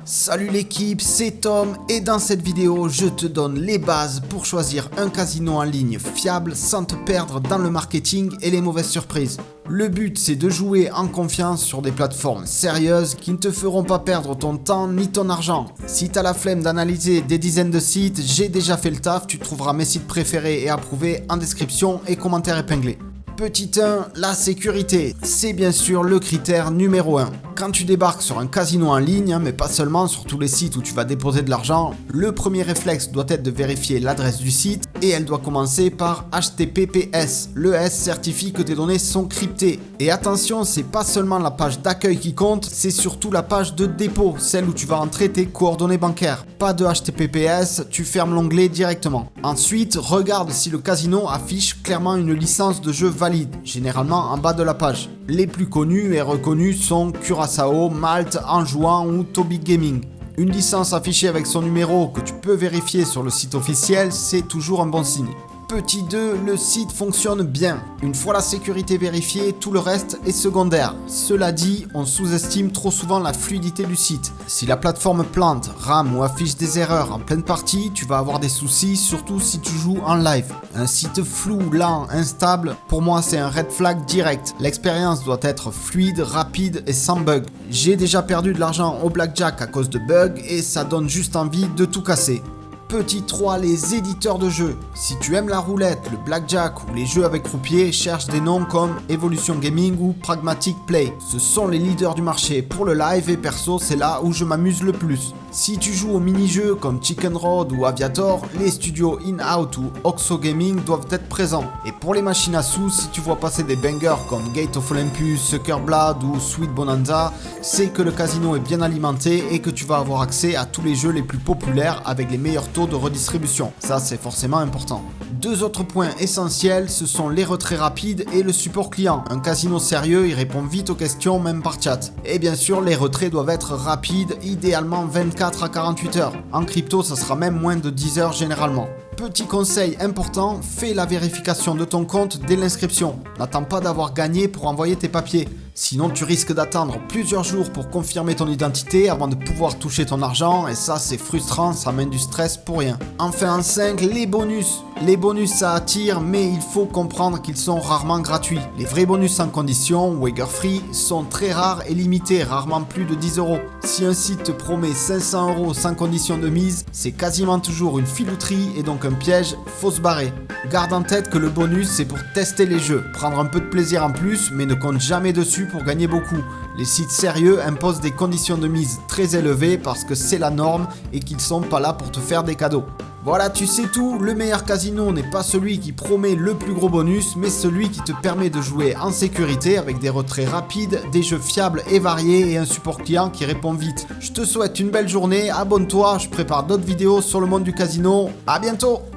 Salut l'équipe, c'est Tom et dans cette vidéo, je te donne les bases pour choisir un casino en ligne fiable sans te perdre dans le marketing et les mauvaises surprises. Le but, c'est de jouer en confiance sur des plateformes sérieuses qui ne te feront pas perdre ton temps ni ton argent. Si t'as la flemme d'analyser des dizaines de sites, j'ai déjà fait le taf, tu trouveras mes sites préférés et approuvés en description et commentaires épinglés. Petit 1, la sécurité, c'est bien sûr le critère numéro 1. Quand tu débarques sur un casino en ligne, mais pas seulement sur tous les sites où tu vas déposer de l'argent, le premier réflexe doit être de vérifier l'adresse du site et elle doit commencer par HTTPS. Le S certifie que tes données sont cryptées. Et attention, c'est pas seulement la page d'accueil qui compte, c'est surtout la page de dépôt, celle où tu vas entrer tes coordonnées bancaires. Pas de HTTPS, tu fermes l'onglet directement. Ensuite, regarde si le casino affiche clairement une licence de jeu valide, généralement en bas de la page. Les plus connus et reconnus sont Curaçao, Malte, Anjouan ou Toby Gaming. Une licence affichée avec son numéro que tu peux vérifier sur le site officiel, c'est toujours un bon signe. Petit 2, le site fonctionne bien. Une fois la sécurité vérifiée, tout le reste est secondaire. Cela dit, on sous-estime trop souvent la fluidité du site. Si la plateforme plante, rame ou affiche des erreurs en pleine partie, tu vas avoir des soucis, surtout si tu joues en live. Un site flou, lent, instable, pour moi c'est un red flag direct. L'expérience doit être fluide, rapide et sans bug. J'ai déjà perdu de l'argent au blackjack à cause de bugs et ça donne juste envie de tout casser. Petit 3, les éditeurs de jeux. Si tu aimes la roulette, le blackjack ou les jeux avec croupier, cherche des noms comme Evolution Gaming ou Pragmatic Play. Ce sont les leaders du marché pour le live et perso, c'est là où je m'amuse le plus. Si tu joues aux mini-jeux comme Chicken Road ou Aviator, les studios In-Out ou Oxo Gaming doivent être présents. Et pour les machines à sous, si tu vois passer des bangers comme Gate of Olympus, Sucker Blood ou Sweet Bonanza, c'est que le casino est bien alimenté et que tu vas avoir accès à tous les jeux les plus populaires avec les meilleurs taux de redistribution. Ça, c'est forcément important. Deux autres points essentiels, ce sont les retraits rapides et le support client. Un casino sérieux, il répond vite aux questions, même par chat. Et bien sûr, les retraits doivent être rapides, idéalement 24 à 48 heures. En crypto, ça sera même moins de 10 heures généralement. Petit conseil important, fais la vérification de ton compte dès l'inscription. N'attends pas d'avoir gagné pour envoyer tes papiers. Sinon, tu risques d'attendre plusieurs jours pour confirmer ton identité avant de pouvoir toucher ton argent et ça, c'est frustrant, ça mène du stress pour rien. Enfin, en 5, les bonus. Les bonus, ça attire, mais il faut comprendre qu'ils sont rarement gratuits. Les vrais bonus sans condition, Wager Free, sont très rares et limités, rarement plus de 10 euros. Si un site te promet 500 euros sans condition de mise, c'est quasiment toujours une filouterie et donc un piège, faut se barrer. Garde en tête que le bonus, c'est pour tester les jeux, prendre un peu de plaisir en plus, mais ne compte jamais dessus pour gagner beaucoup. Les sites sérieux imposent des conditions de mise très élevées parce que c'est la norme et qu'ils sont pas là pour te faire des cadeaux. Voilà, tu sais tout, le meilleur casino n'est pas celui qui promet le plus gros bonus, mais celui qui te permet de jouer en sécurité avec des retraits rapides, des jeux fiables et variés et un support client qui répond vite. Je te souhaite une belle journée, abonne-toi, je prépare d'autres vidéos sur le monde du casino. À bientôt!